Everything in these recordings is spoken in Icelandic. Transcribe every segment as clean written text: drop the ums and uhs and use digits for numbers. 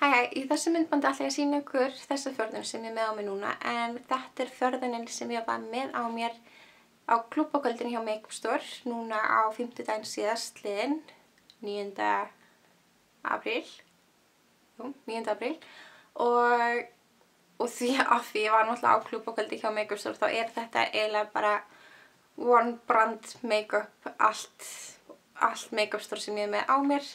Í þessu myndbandi ætla ég að sýna ykkur þessa förðun sem ég er með á mig núna, en þetta förðunin sem ég var með á mér á klúbbakvöldinu hjá Makeup Store núna á 50daginn síðastliðinn, 9. apríl. Jú, 9. apríl. Og því að ég var náttúrulega á klúbbakvöldi hjá Makeup Store þá er þetta eiginlega bara one brand makeup, allt Makeup Store sem ég er með á mér.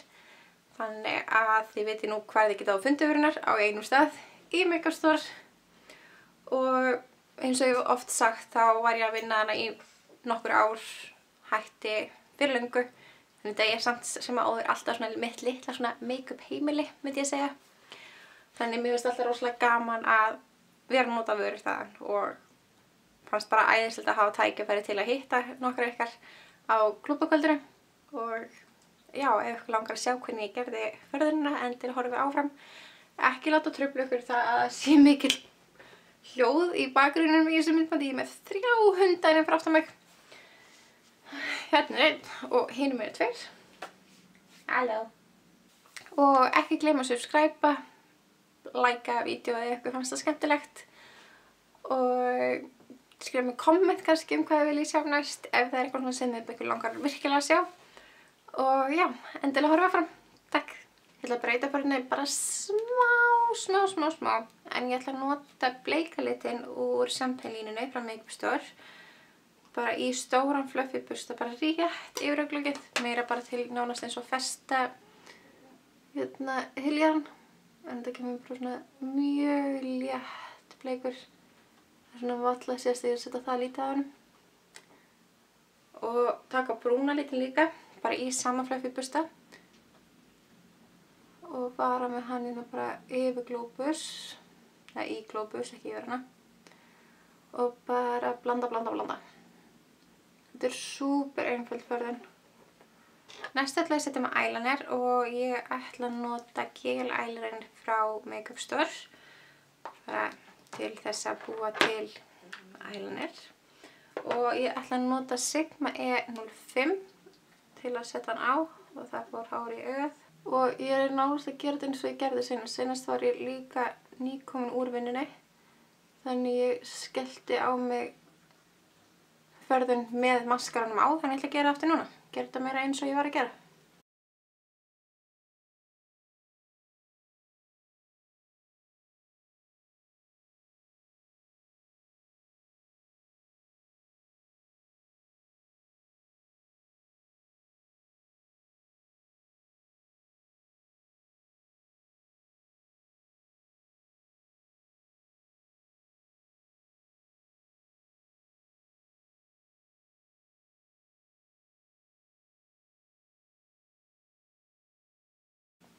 Þannig að þið veitir nú hvað þið geta á funduvörunar á einum stað í Makeup Store. Og eins og ég hef oft sagt þá var ég að vinna hana í nokkur ár, hætti fyrir löngu. Þannig að ég er samt sem að áður alltaf svona mitt litla svona make-up heimili, myndi ég segja. Þannig mér finnst alltaf rosalega gaman að vera að nota vörur þaðan og fannst bara æðislegt að hafa tækifæri til að hitta nokkra ykkar á klúbbakvöldinu. Og já, ef ykkur langar að sjá hvernig ég gerði förðunina, endilega horfið áfram. Ekki láta trufla ykkur það að sé mikil hljóð í bakgrunninum í þessu myndbandi. Ég er með 3 hunda hérna fyrir aftan mig. Hérna er einn og hinum eru 2. Halló. Og ekki gleyma að subscribe, likea vídeóið ef ykkur fannst það skemmtilegt. Og skrifa mér komment kannski hvað þið viljið sjá næst, ef það er eitthvað sem ykkur langar virkilega að sjá. Og já, endilega horfa áfram. Takk. Ég ætla að breyta förðunni bara smá. En ég ætla að nota bleika litinn úr Champagne-línunni frá Makeup Store. Bara í stóran fluffy bursta, bara rétt yfir augnlokið. Meira bara til nánast eins og festa hyljaðan. En þetta kemur bara svona mjög létt bleikur. Það er svona valla síðast þegar ég setja það lítið á honum. Og taka brúna litinn líka. Bara í sama fluffy bursta og bara með hann hérna bara yfir glóbus, eða í glóbus, ekki yfir hana, og bara blanda. Þetta er súper einföld förðun. Næst ætla ég að setja með eyeliner og ég ætla að nota gel eyeliner frá Makeup Store bara til þess að búa til eyeliner. Og ég ætla að nota Sigma E05 til að setja hann á og það fór hár í augað. Og ég er nánast að gera þetta eins og ég gerði senast. Senast var ég líka nýkomin úr vinnunni. Þannig ég skellti á mig förðun með maskaranum á. Þannig ég ætla að gera aftur núna. Gera þetta meira eins og ég var að gera.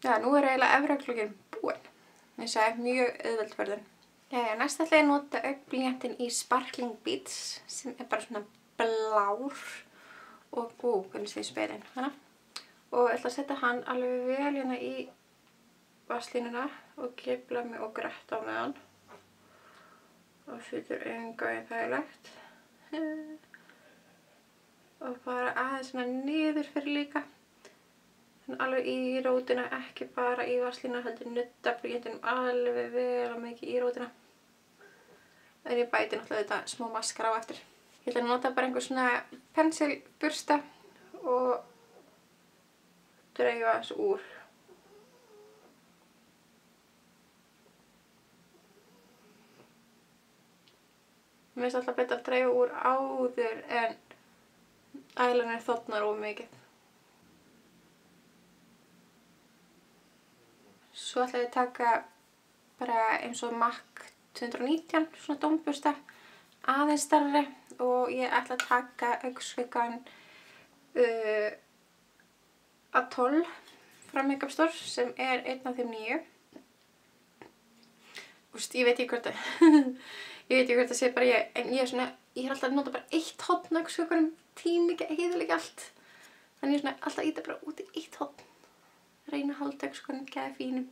Já, nú er eiginlega efri augnlokinn búinn. Ég sagði mjög auðveld förðun. Jæja, næst ætla ég að nota augnblýantinn í Sparkling Beads sem er bara svona blár og hvernig sé spegilinn hana. Og ég ætla að setja hann alveg vel hérna í vasslínuna og kipla mig og gretta á með hann. Og setur enga í þægilegt. Og bara aðeins svona niður fyrir líka. Alveg í rótina, ekki bara í vasslína, heldur nudda blýantinum alveg vel og mikið í rótina. En ég bæti náttúrulega þetta smá maskara á eftir. Ég ætla að nota bara einhver svona pensilbursta og dreifa þessu úr. Mér finnst alltaf betra að dreifa úr áður en eyeliner þornar of mikið. Svo ætla ég að taka bara eins og MAC 219, svona dómbursta, aðeins stærri og ég ætla að taka augnskuggann Atoll frá Makeup Store sem er einn af þeim 9. Ég veit ekki hvort það sé bara ég, en ég er alltaf að nota bara eitt horn augnskugganum, tími ekki heiðilega allt. Þannig ég er alltaf að íta bara út í eitt horn. Reyna að halda augnskugganum gæða fínum.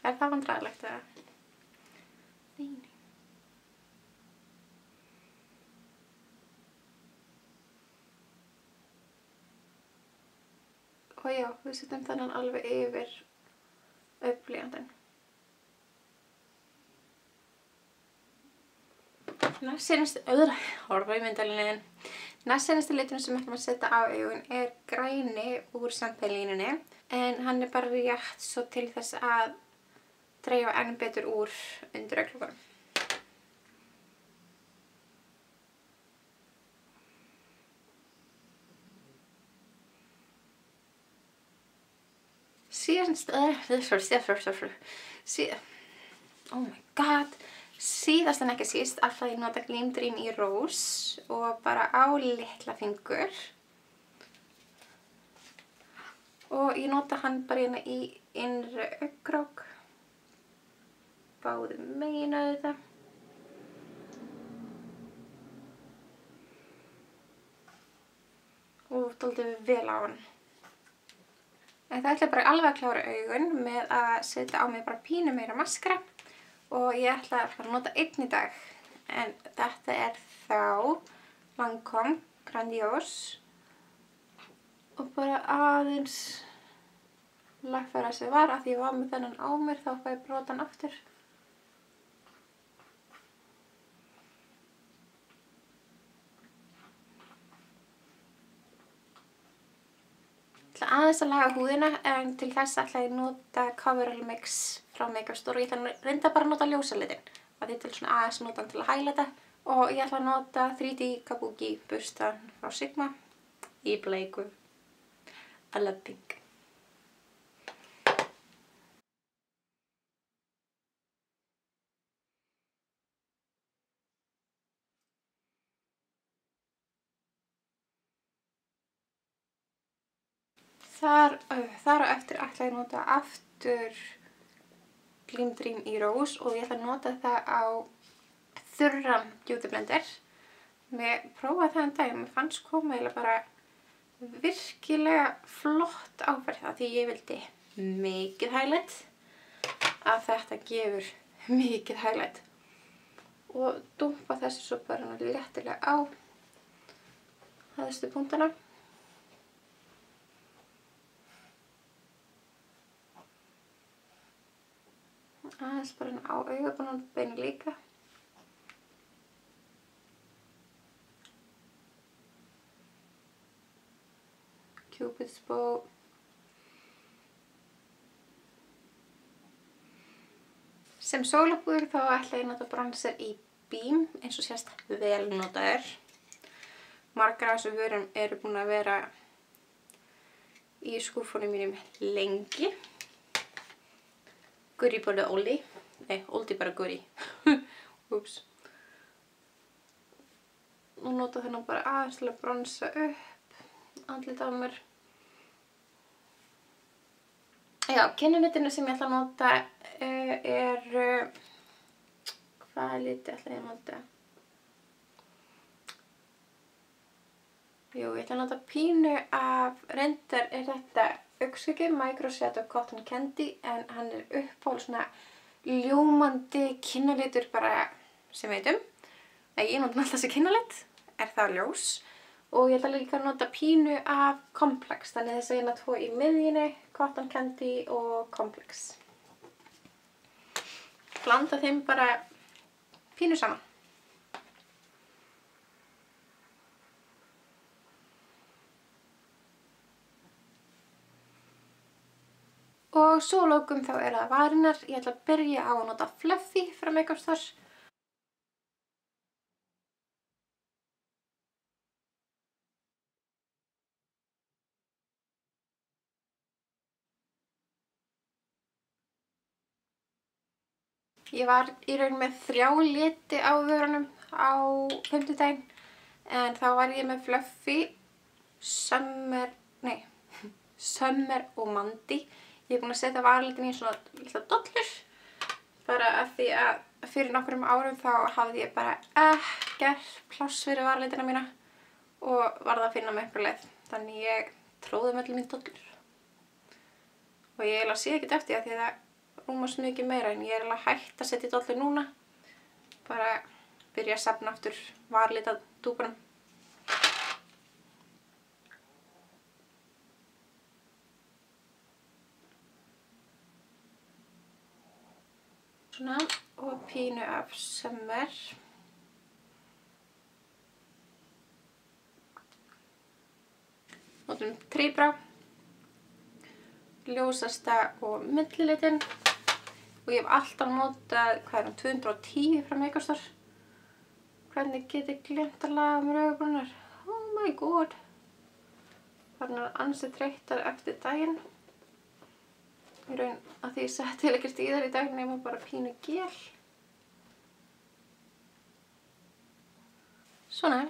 Er það vandræðilegt eða? Nei. Og já, við setjum þennan alveg yfir augnblýantinn. Næst seinasti liturinn sem við ætlum að setja á augun græni úr Champagne-línunni, en hann bara rétt svo til þess að dreifa enn betur úr undir augnlokunum. Síðast en ekki síst ætla ég nota Gleam Dream í Rose og bara á litla fingur. Og ég nota hann bara hérna í innri augnkrok. Báðum megin auðvitað. Og dálítið vel á hann. En það ætla bara alveg að klára augun með að setja á mig bara pínu meira maskara. Og ég ætla að fara að nota einn í dag. En þetta þá Lancome Grandiose. Og bara aðeins lagfæra sem var, af því ég var með þennan á mér, þá fæ ég brota hann aftur. Ég ætla aðeins að laga húðina, en til þess ætla ég að nota Coverall Mix frá Makeup Store og ég ætla að reynda bara að nota ljósa litinn. Það til svona aðeins nota hann til að highlighta. Og ég ætla að nota 3D Kabuki burstan frá Sigma í bleiku. I love pink. Þar á eftir ætla ég að nota aftur Gleam Dream í Rose og ég ætla að nota það á þurran Beauty Blender. Mér prófaði það en dag og mér fannst koma eiginlega bara virkilega flott áferð það því ég vildi mikið highlight, að þetta gefur mikið highlight. Og dumpa þessu svo bara léttilega á hæðstu punktana. Aðeins bara á augabrúnarbeini líka. Cupid's bow. Sem sólabúður þá ætla ég að nota bronzer í Beam, eins og sést vel notaður. Margar af þessum vörum eru búin að vera í skúffunum mínum lengi. Guri bara Oldi. Nei, Oldi bara Guri. Úps. Og nota þennan bara aðeins til að bronsa upp andlitið á mér. Já, kinnalitinu sem ég ætla að nota hvaða liti ætla ég að nota? Jú, ég ætla að nota pínu af, reyndar þetta augnskuggi, Micro Shadow Cotton Candy, en hann uppáhalds svona ljómandi kinnalitur bara sem veitum. Ég nota alltaf þessi kinnalit, það ljós. Og ég ætla líka að nota pínu af Complex, þannig þess að ég tvo í miðjunni, Cotton Candy og Complex. Blanda þeim bara pínu saman. Og svo að lokum þá það varirnar. Ég ætla að byrja á að nota Fluffy frá Makeup Store. Ég var í raun með 3 liti á vörunum á fimmtudaginn, en þá var ég með Fluffy, Summer og Mandy. Ég búin að setja varalitin í svona litla dollur, bara af því að fyrir nokkrum árum þá hafði ég bara ekkert pláss fyrir varalitina mína og varð að finna mig einhver leið. Þannig ég tróði með allir mín dollur. Og ég eiginlega sé ekkert eftir því að það rúmast mikið meira, en ég eiginlega hægt að setja dollur núna. Bara byrja að safna aftur varalita dúpunum. Svona, og pínu af Summer. Notum Tribra, ljósasta og millilitinn. Og ég hef alltaf notað, hvað er hann, 210 frá Megastore. Hvernig get ég glemt að laga mér augabrúnar? Oh my god. Þannig að ansi þreyttar eftir daginn. Í raun að því ég setti ekkert í þær í dag nema bara pínu gel. Svona.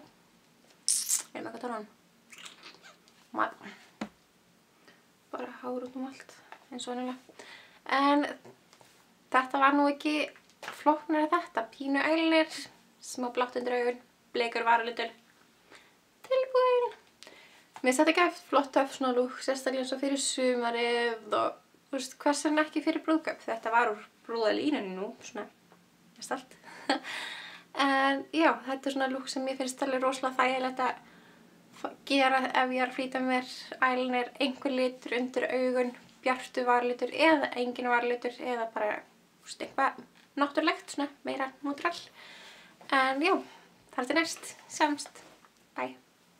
Ég með hvað tónan. Bara hár út allt, eins og venjulega. En þetta var nú ekki flóknara þetta. Pínu eyeliner, smá blátt undir augun, bleikur varalitur. Tilbúin. Mér finnst þetta ekki flott töff svona lúk, sérstaklega eins og fyrir sumarið og þú veist, hvers vegna ekki fyrir brúðkaup. Þetta var úr brúðalínunni nú, svona mest allt. En já, þetta er svona lúk sem ég finnst alveg rosalega þægilegt að gera ef ég er að flýta mér eyeliner, einhver litur undir augun, bjartur varalitur eða engin varalitur eða bara, þú veist, eitthvað náttúrulegt, svona meira nútrál. En já, þar til næst, sjáumst, bye.